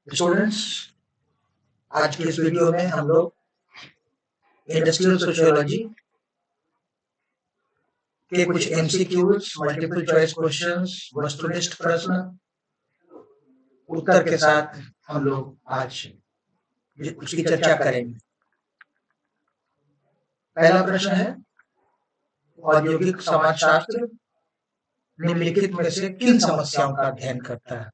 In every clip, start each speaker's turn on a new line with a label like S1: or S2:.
S1: Students, आज के इस वीडियो में हम लोग इंडस्ट्रियल सोशियोलॉजी के कुछ एमसीक्यूज, मल्टीपल चॉइस क्वेश्चंस, वस्तुनिष्ठ प्रश्न उत्तर के साथ हम लोग आज उसकी चर्चा करेंगे। पहला प्रश्न है, औद्योगिक समाजशास्त्र निम्नलिखित में से किन समस्याओं का अध्ययन करता है?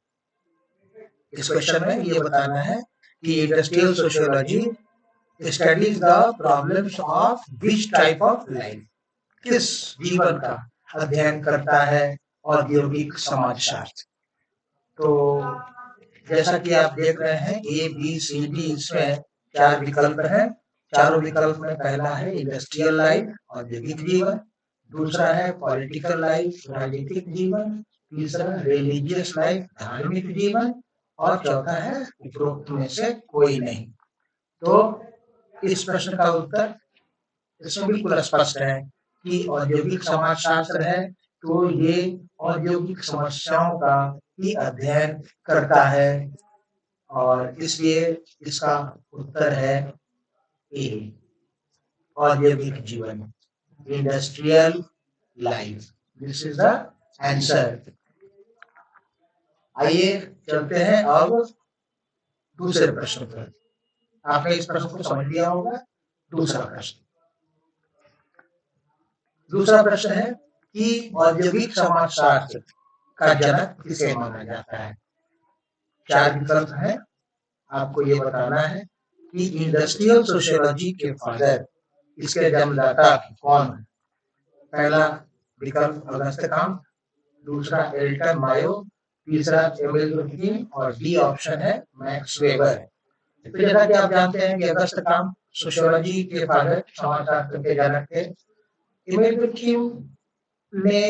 S1: इस क्वेश्चन में ये बताना है कि industrial sociology studies the problems of which type of life, किस जीवन का अध्ययन करता है औद्योगिक समाजशास्त्र। तो जैसा कि आप देख रहे हैं ए बी सी डी, इसमें 4 विकल्प हैं। चारों विकल्प में पहला है इंडस्ट्रियल लाइफ, औद्योगिक जीवन, दूसरा है पॉलिटिकल लाइफ, राजनीतिक जीवन, तीसरा रिलीजियस लाइफ, धार्मिक जीवन, और चौथा है उपरोक्त में से कोई नहीं। तो इस प्रश्न का उत्तर इसमें बिल्कुल स्पष्ट है कि औद्योगिक समाजशास्त्र है तो ये औद्योगिक समस्याओं का ही अध्ययन करता है, और इसलिए इसका उत्तर है ए, औद्योगिक जीवन, industrial life. This is the answer. आइए चलते हैं अब दूसरे प्रश्न पर। आपने इस प्रश्न को समझ लिया होगा। दूसरा प्रश्न है कि औद्योगिक समाजशास्त्र का जनक किसे माना जाता है? 4 विकल्प हैं। आपको ये बताना है कि इंडस्ट्रियल सोशियोलॉजी के फादर, इसके जन्मदाता कौन है? पहला विकल्प अगस्त काम्ट, दूसरा एल्टन मायो, तीसरा एमिल डुर्कheim और डी ऑप्शन है मैक्स वेबर। तो जैसा कि आप जानते हैं कि अगस्त काम्ट सोशियोलॉजी के फादर, समाजशास्त्र के जनक थे। एमिल डुर्कheim ने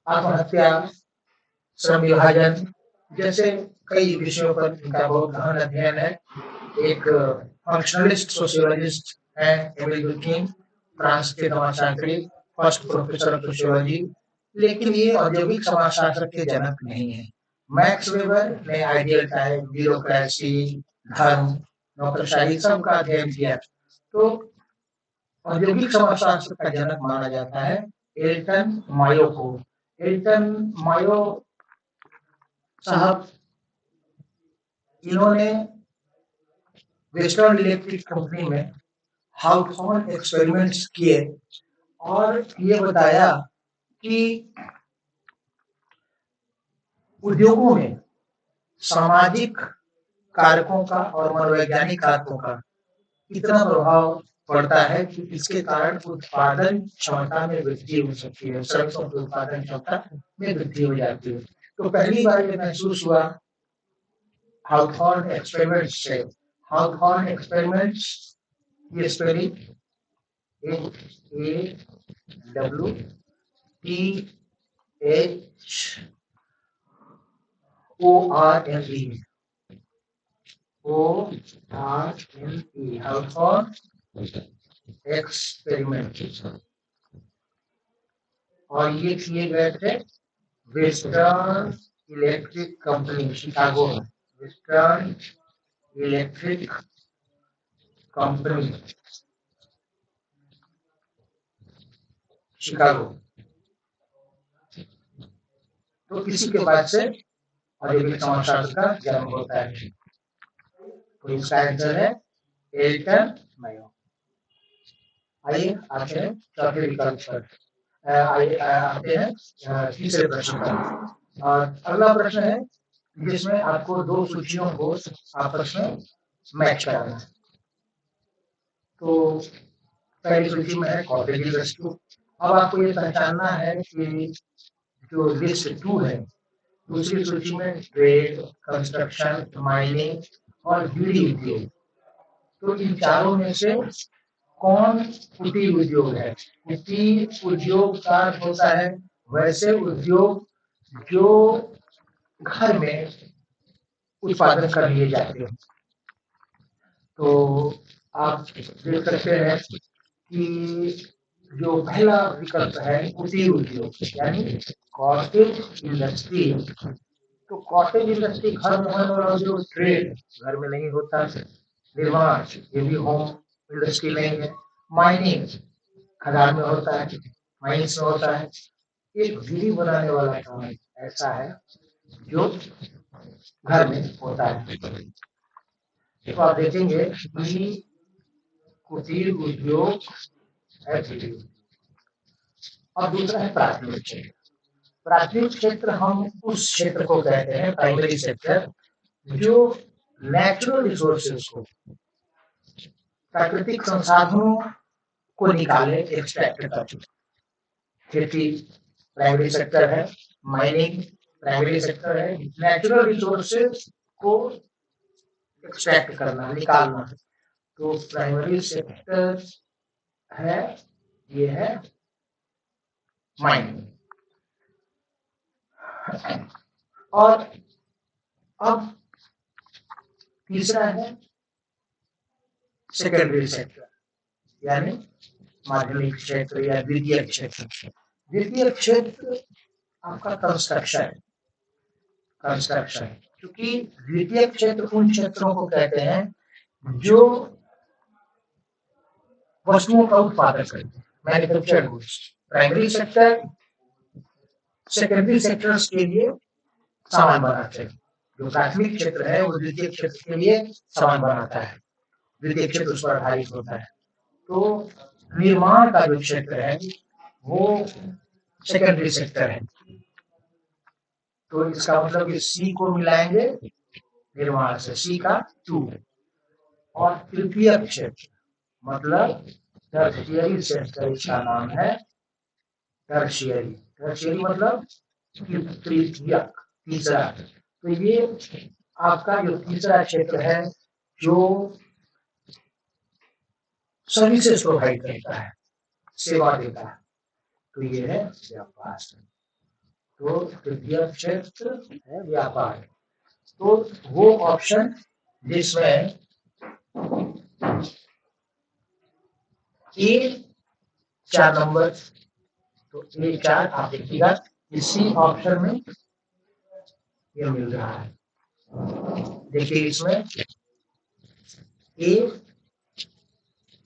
S1: आत्महत्या, श्रम विभाजन जैसे कई विषयों पर इनका बहुत गहन अध्ययन है। एक फंक्शनलिस्ट सोशियोलॉजिस्ट है एमिल डुर्कheim, फ्रांस के समाजशास्त्री, फर्स्ट प्रोफेसर ऑफ सोशियोलॉजी, लेकिन ये औद्योगिक समाजशास्त्र के जनक नहीं है। मैक्स वेबर ने आइडियल टाइप, ब्यूरोक्रेसी, धर्म, नौकरशाही सब का अध्ययन किया। तो औद्योगिक समाजशास्त्र का जनक माना जाता है एल्टन मायो को। एल्टन मायो साहब, इन्होंने वेस्टर्न इलेक्ट्रिक कंपनी में हाउथॉर्न एक्सपेरिमेंट्स किए और ये बताया कि उद्योगों में सामाजिक कारकों का और मनोवैज्ञानिक कारकों का इतना प्रभाव पड़ता है कि इसके कारण उत्पादन क्षमता में वृद्धि हो सकती है, श्रमिकों की उत्पादन क्षमता में वृद्धि हो जाती है। तो पहली बार ये महसूस हुआ हाउथॉर्न एक्सपेरिमेंट्स से। हाउथॉर्न एक्सपेरिमेंट्स ये स्पेलिंग HAWTHORNE, हाउथॉर्न एक्सपेरिमेंट, और ये किए गए थे वेस्टर्न इलेक्ट्रिक कंपनी शिकागो में। Western electric company Chicago. तो इसी के बाद से औद्योगिक समाजशास्त्र का जन्म होता है। तो इसका आंसर है एल्टन मायो। आइए आते हैं चौथे विकल्प पर। आते हैं तीसरे प्रश्न पर। और अगला प्रश्न है जिसमें आपको 2 सूचियों को आपस में मैच करना है। तो पहली सूची में है कॉटेज वस्तु। अब आपको ये पहचानना है कि जो लिस्ट 2 है, दूसरी सूची में ट्रेड, कंस्ट्रक्शन, माइनिंग और बीड़ी उद्योग, तो इन चारों में से कौन कुटीर उद्योग है? कुटीर उद्योग का होता है वैसे उद्योग जो घर में उत्पादन कर लिए जाते हैं। तो आप देख सकते हैं कि जो पहला विकल्प है कुटीर उद्योग यानी कॉटेज इंडस्ट्री, तो कॉटेज इंडस्ट्री घर में होने वाला जो ट्रेड घर में नहीं होता, निर्माण ये भी होम इंडस्ट्री नहीं है, माइनिंग खदान में होता है, माइंस में होता है। एक बिजली बनाने वाला काम ऐसा है जो घर में होता है। तो आप देखेंगे बिजली, कुटीर उद्योग है बिजली। और दूसरा है प्राथमिक क्षेत्र। प्राथमिक क्षेत्र हम उस क्षेत्र को कहते हैं, प्राइमरी सेक्टर, जो नेचुरल रिसोर्सेज को, प्राकृतिक संसाधनों को निकाले, एक्सट्रैक्ट करे। खेती प्राइमरी सेक्टर है, माइनिंग प्राइमरी सेक्टर है, नेचुरल रिसोर्सेज को एक्सट्रैक्ट करना, निकालना, तो प्राइमरी सेक्टर है, ये है माइनिंग। और अब तीसरा है सेकेंडरी सेक्टर, यानी माध्यमिक क्षेत्र या द्वितीय क्षेत्र। द्वितीय क्षेत्र आपका कंस्ट्रक्शन, क्योंकि द्वितीय क्षेत्र उन क्षेत्रों को कहते हैं जो वस्तुओं का उत्पादन करते हैं, manufactured goods. Primary sector secondary sectors के लिए सामान बनाते हैं, जो प्राथमिक क्षेत्र है वो द्वितीय क्षेत्र के लिए सामान बनाता है, द्वितीय क्षेत्र उस पर आधारित होता है। तो निर्माण का जो क्षेत्र है वो सेकेंडरी सेक्टर है। तो इसका मतलब कि सी को मिलाएंगे निर्माण से, सी का 2। और तृतीय क्षेत्र मतलब टर्शियरी सेक्टर, इसका नाम है टर्शियरी। टर्शियरी मतलब तृतीयक, तीसरा। तो ये आपका जो तीसरा क्षेत्र है जो सर्विसेज प्रोवाइड करता है, सेवा देता है, तो ये है व्यापार। तो तृतीय क्षेत्र है व्यापार। तो वो ऑप्शन जिसमें ए 4 नंबर, तो A4 आप देखिएगा इसी ऑप्शन में ये मिल रहा है। देखिए इसमें A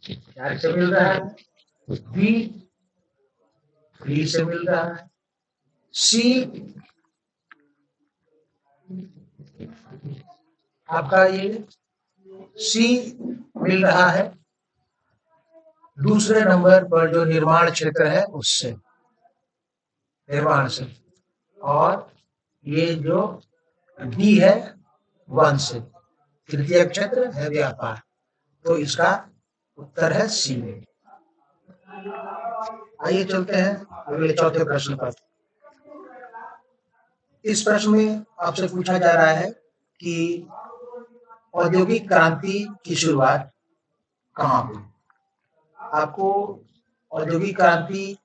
S1: 4 से मिल रहा है, B 3 से मिल रहा है, C आपका ये C मिल रहा है दूसरे नंबर पर जो निर्माण क्षेत्र है उससे, निर्माण से। और ये जो डी है 1 से, तृतीय क्षेत्र है व्यापार। तो इसका उत्तर है सी। आइए चलते हैं अगले चौथे प्रश्न पर। इस प्रश्न में आपसे पूछा जा रहा है कि औद्योगिक क्रांति की शुरुआत कहाँ हुई। आपको औद्योगिक क्रांति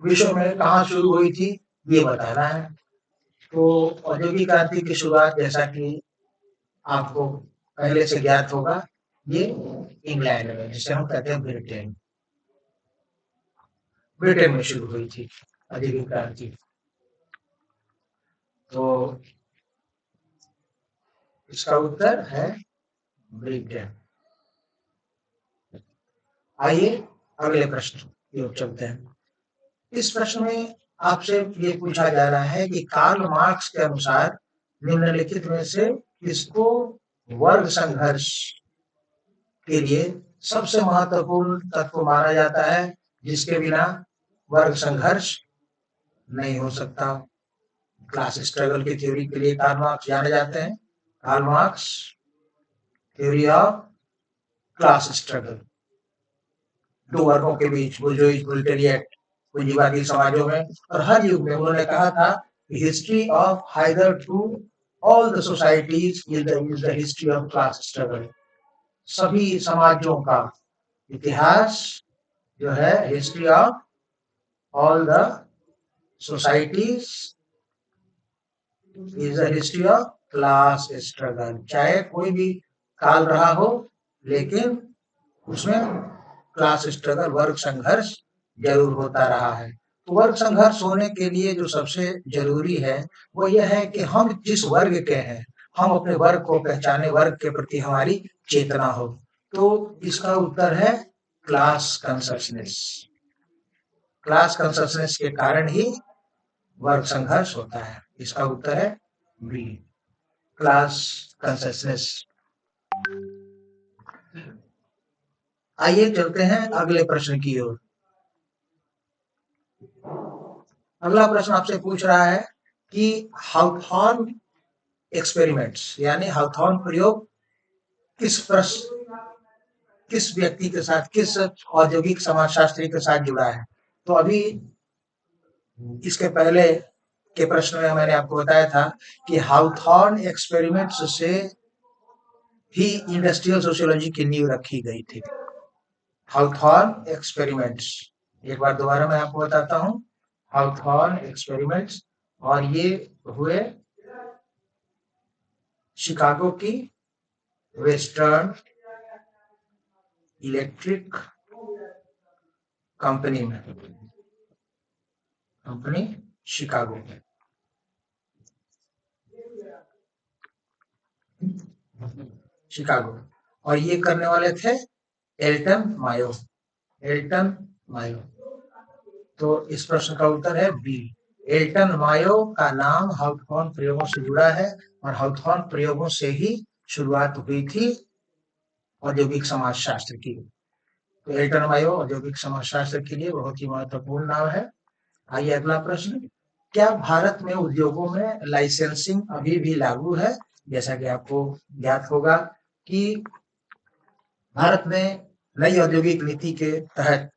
S1: विश्व में कहाँ शुरू हुई थी ये बताना है। तो औद्योगिक क्रांति की शुरुआत, जैसा कि आपको पहले से ज्ञात होगा, ये इंग्लैंड में, जिसे हम कहते हैं ब्रिटेन, ब्रिटेन में शुरू हुई थी औद्योगिक क्रांति। तो इसका उत्तर है ब्रिटेन। आइए अगले प्रश्न की ओर चलते हैं। इस प्रश्न में आपसे ये पूछा जा रहा है कि कार्ल मार्क्स के अनुसार निम्नलिखित में से किसको वर्ग संघर्ष के लिए सबसे महत्वपूर्ण तत्व माना जाता है, जिसके बिना वर्ग संघर्ष नहीं हो सकता। क्लास स्ट्रगल की थ्योरी के लिए कार्ल मार्क्स जाने जाते हैं। Karl Marx, theory of class struggle, दो वर्गों के बीच, बुर्जुई प्रोलेटारिएट, पूंजीवादी समाजों में और हर युग में। उन्होंने कहा था history of hitherto all the societies is the history of class struggle. सभी समाजों का इतिहास जो है history of all the societies is the history of class struggle. चाहे कोई भी काल रहा हो, लेकिन उसमें क्लास स्ट्रगल, वर्ग संघर्ष जरूर होता रहा है। तो वर्ग संघर्ष होने के लिए जो सबसे जरूरी है वो यह है कि हम जिस वर्ग के हैं हम अपने वर्ग को पहचाने, वर्ग के प्रति हमारी चेतना हो। तो इसका उत्तर है क्लास कंसर्सनेस। क्लास कंसर्सनेस के कारण ही वर्ग संघर्ष होता है। इसका उत्तर है बी, क्लास कंसर्सनेस। आइए चलते हैं अगले प्रश्न की ओर। अगला प्रश्न आपसे पूछ रहा है कि हाउथॉर्न एक्सपेरिमेंट्स यानी हाउथॉर्न प्रयोग किस व्यक्ति के साथ, किस औद्योगिक समाजशास्त्री के साथ जुड़ा है। तो अभी इसके पहले के प्रश्न में मैंने आपको बताया था कि हाउथॉर्न एक्सपेरिमेंट्स से ही इंडस्ट्रियल सोशियोलॉजी की नींव रखी गई थी। हाउथॉर्न एक्सपेरिमेंट्स, एक बार दोबारा मैं आपको बताता हूं, हाउथॉर्न एक्सपेरिमेंट्स, और ये हुए शिकागो की वेस्टर्न इलेक्ट्रिक कंपनी में, कंपनी शिकागो में। शिकागो, और ये करने वाले थे एल्टन मायो, एल्टन मायो। तो इस प्रश्न का उत्तर है बी, एल्टन मायो का नाम हाउथॉर्न प्रयोगों से जुड़ा है और हाउथॉर्न प्रयोगों से ही शुरुआत हुई थी औद्योगिक समाजशास्त्र की। तो एल्टन मायो औद्योगिक समाजशास्त्र के लिए बहुत ही महत्वपूर्ण नाम है। आइए अगला प्रश्न, क्या भारत में उद्योगों में लाइसेंसिंग अभी भी लागू है। जैसा कि आपको ज्ञात होगा कि भारत में नई औद्योगिक नीति के तहत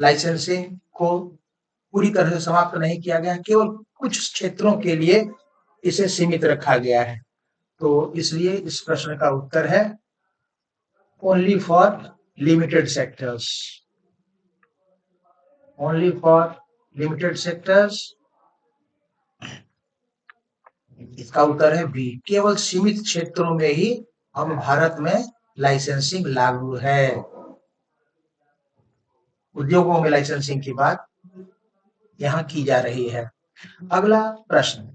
S1: लाइसेंसिंग को पूरी तरह से समाप्त नहीं किया गया, केवल कुछ क्षेत्रों के लिए इसे सीमित रखा गया है। तो इसलिए इस प्रश्न का उत्तर है only for limited sectors, only for limited sectors. इसका उत्तर है बी, केवल सीमित क्षेत्रों में ही हम भारत में लाइसेंसिंग लागू है। उद्योगों में लाइसेंसिंग की बात यहां की जा रही है। अगला प्रश्न,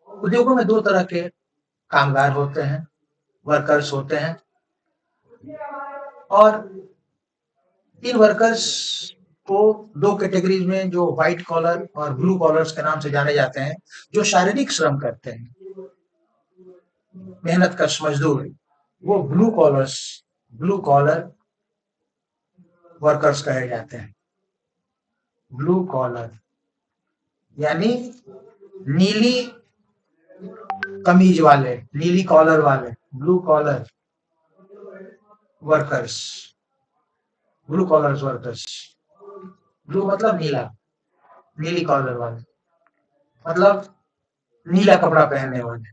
S1: उद्योगों में दो तरह के कामगार होते हैं, वर्कर्स होते हैं, और इन वर्कर्स को दो कैटेगरीज में, जो व्हाइट कॉलर और ब्लू कॉलर्स के नाम से जाने जाते हैं, जो शारीरिक श्रम करते हैं, मेहनत कश मजदूर, वो ब्लू कॉलर वर्कर्स कहे जाते हैं। ब्लू कॉलर यानी नीली कमीज वाले, नीली कॉलर वाले, blue collar workers, blue collar workers. Blue मतलब नीला, नीली कॉलर वाले मतलब नीला कपड़ा पहनने वाले,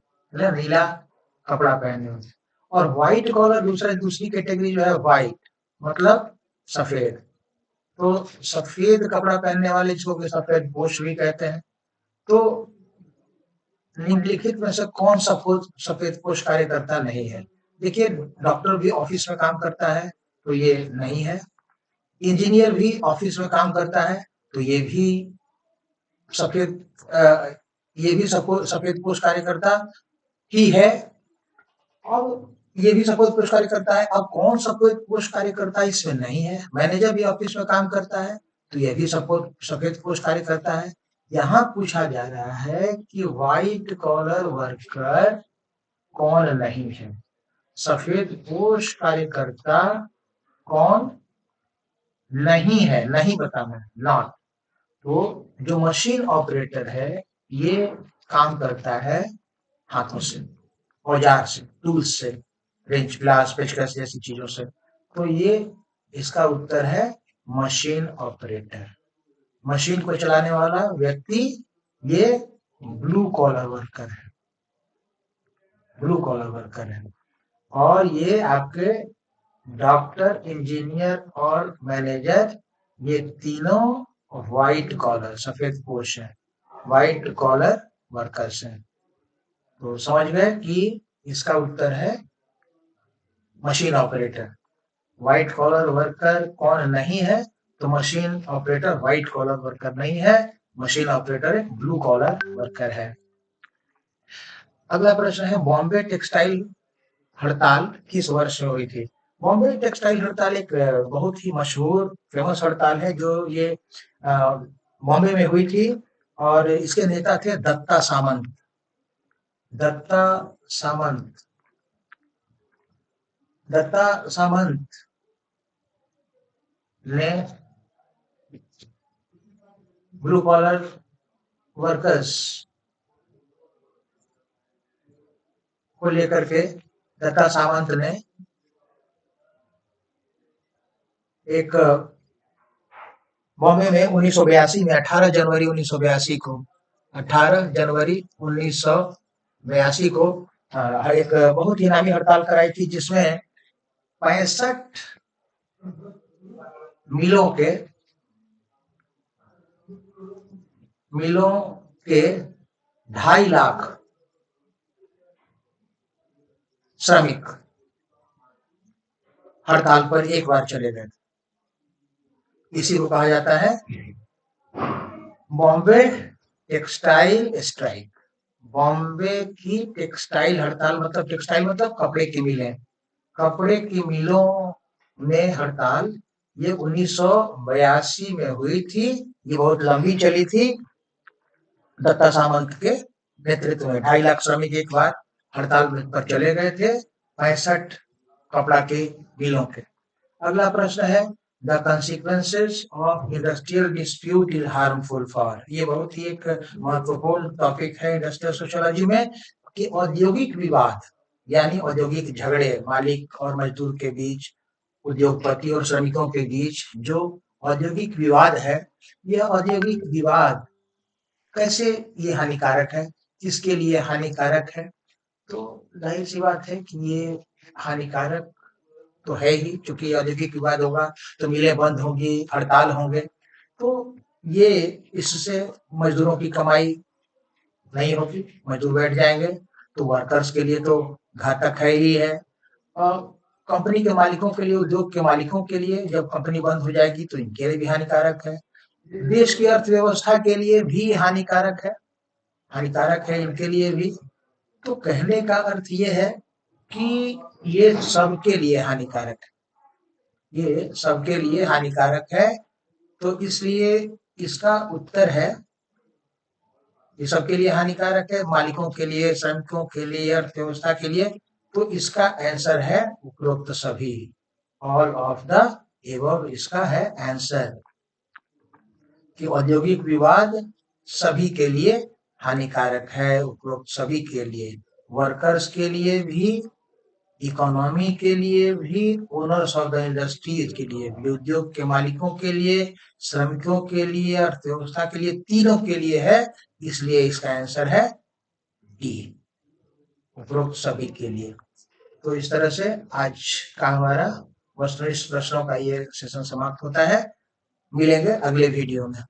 S1: नीला कपड़ा पहनने वाले। और व्हाइट कॉलर दूसरी कैटेगरी जो है व्हाइट मतलब सफेद। तो सफेद कपड़ा पहनने वाले जिसको सफेद पोश भी कहते हैं। तो निम्नलिखित में से कौन सफेद पोश कार्यकर्ता नहीं है। देखिए, डॉक्टर भी ऑफिस में काम करता है तो ये नहीं है, इंजीनियर भी ऑफिस में काम करता है तो ये भी सफेद पोश कार्यकर्ता ही है। अब ये भी सफेद पोश कार्यकर्ता है। अब कौन सफेद पोश कार्यकर्ता इसमें नहीं है, मैनेजर भी ऑफिस में काम करता है तो यह भी सफेद पोश कार्यकर्ता है। यहाँ पूछा जा रहा है कि व्हाइट कॉलर वर्कर कौन नहीं है, सफेद पोश कार्यकर्ता कौन नहीं है, नहीं बताना, नॉट। तो जो मशीन ऑपरेटर है ये काम करता है हाथों से, औजार से, टूल्स से, रेंच, ग्लास, पेचकस जैसी चीजों से। तो ये इसका उत्तर है मशीन ऑपरेटर, मशीन को चलाने वाला व्यक्ति ये ब्लू कॉलर वर्कर है, ब्लू कॉलर वर्कर है। और ये आपके डॉक्टर, इंजीनियर और मैनेजर, ये तीनों व्हाइट कॉलर, सफेद पोश है, व्हाइट कॉलर वर्कर्स हैं। तो समझ गए कि इसका उत्तर है machine operator. White collar worker कौन नहीं है, तो machine operator white collar worker नहीं है, मशीन ऑपरेटर एक ब्लू कॉलर वर्कर है। अगला प्रश्न है बॉम्बे टेक्सटाइल हड़ताल किस वर्ष में हुई थी? बॉम्बे टेक्सटाइल हड़ताल एक बहुत ही मशहूर फेमस हड़ताल है जो ये बॉम्बे में हुई थी और इसके नेता थे दत्ता सामंत। दत्ता सामंत दत्ता सामंत ने ब्लू कॉलर वर्कर्स को लेकर के दत्ता सामंत ने एक बॉम्बे में 1982 में 18 जनवरी 1982 को 18 जनवरी 1982 को एक बहुत ही नामी हड़ताल कराई थी जिसमें 65 मिलों के 2.5 लाख श्रमिक हड़ताल पर एक बार चले गए। इसी को कहा जाता है बॉम्बे टेक्सटाइल स्ट्राइक। बॉम्बे की टेक्सटाइल हड़ताल मतलब कपड़े की मिलें, कपड़े की मिलों में हड़ताल ये 1982 में हुई थी। ये बहुत लंबी चली थी। दत्ता सामंत के नेतृत्व में 2.5 लाख श्रमिक एक बार हड़ताल पर चले गए थे 65 कपड़ा के मिलों के। अगला प्रश्न है the consequences of industrial dispute is harmful for. ये बहुत ही एक महत्वपूर्ण टॉपिक है इंडस्ट्रियल सोशियोलॉजी में कि औद्योगिक विवाद यानी औद्योगिक झगड़े मालिक और मजदूर के बीच, उद्योगपति और श्रमिकों के बीच जो औद्योगिक विवाद है, यह औद्योगिक विवाद कैसे ये हानिकारक है, किसके लिए हानिकारक है? तो जाहिर सी बात है कि ये हानिकारक तो है ही, क्योंकि औद्योगिक विवाद होगा तो मिलें बंद होंगी, हड़ताल होंगे, तो ये इससे मजदूरों की कमाई नहीं होगी, मजदूर बैठ जाएंगे, तो वर्कर्स के लिए तो घातक है ही है। और कंपनी के मालिकों के लिए, उद्योग के मालिकों के लिए जब कंपनी बंद हो जाएगी तो इनके लिए भी हानिकारक है। देश की अर्थव्यवस्था के लिए भी हानिकारक है इनके लिए भी। तो कहने का अर्थ ये है कि ये सबके लिए हानिकारक है, ये सबके लिए हानिकारक है। तो इसलिए इसका उत्तर है ये सबके लिए हानिकारक है, मालिकों के लिए, श्रमिकों के लिए, अर्थव्यवस्था के लिए। तो इसका आंसर है उपरोक्त सभी, ऑल ऑफ द एबव इसका है आंसर कि औद्योगिक विवाद सभी के लिए हानिकारक है, उपरोक्त सभी के लिए, वर्कर्स के लिए भी, इकोनॉमी के लिए भी, ओनर्स ऑफ द इंडस्ट्रीज के लिए भी, उद्योग के मालिकों के लिए, श्रमिकों के लिए, अर्थव्यवस्था के लिए, तीनों के लिए है। इसलिए इसका आंसर है डी, उपरोक्त सभी के लिए। तो इस तरह से आज का हमारा वस्तुनिष्ठ प्रश्नों का ये सेशन समाप्त होता है। मिलेंगे अगले वीडियो में।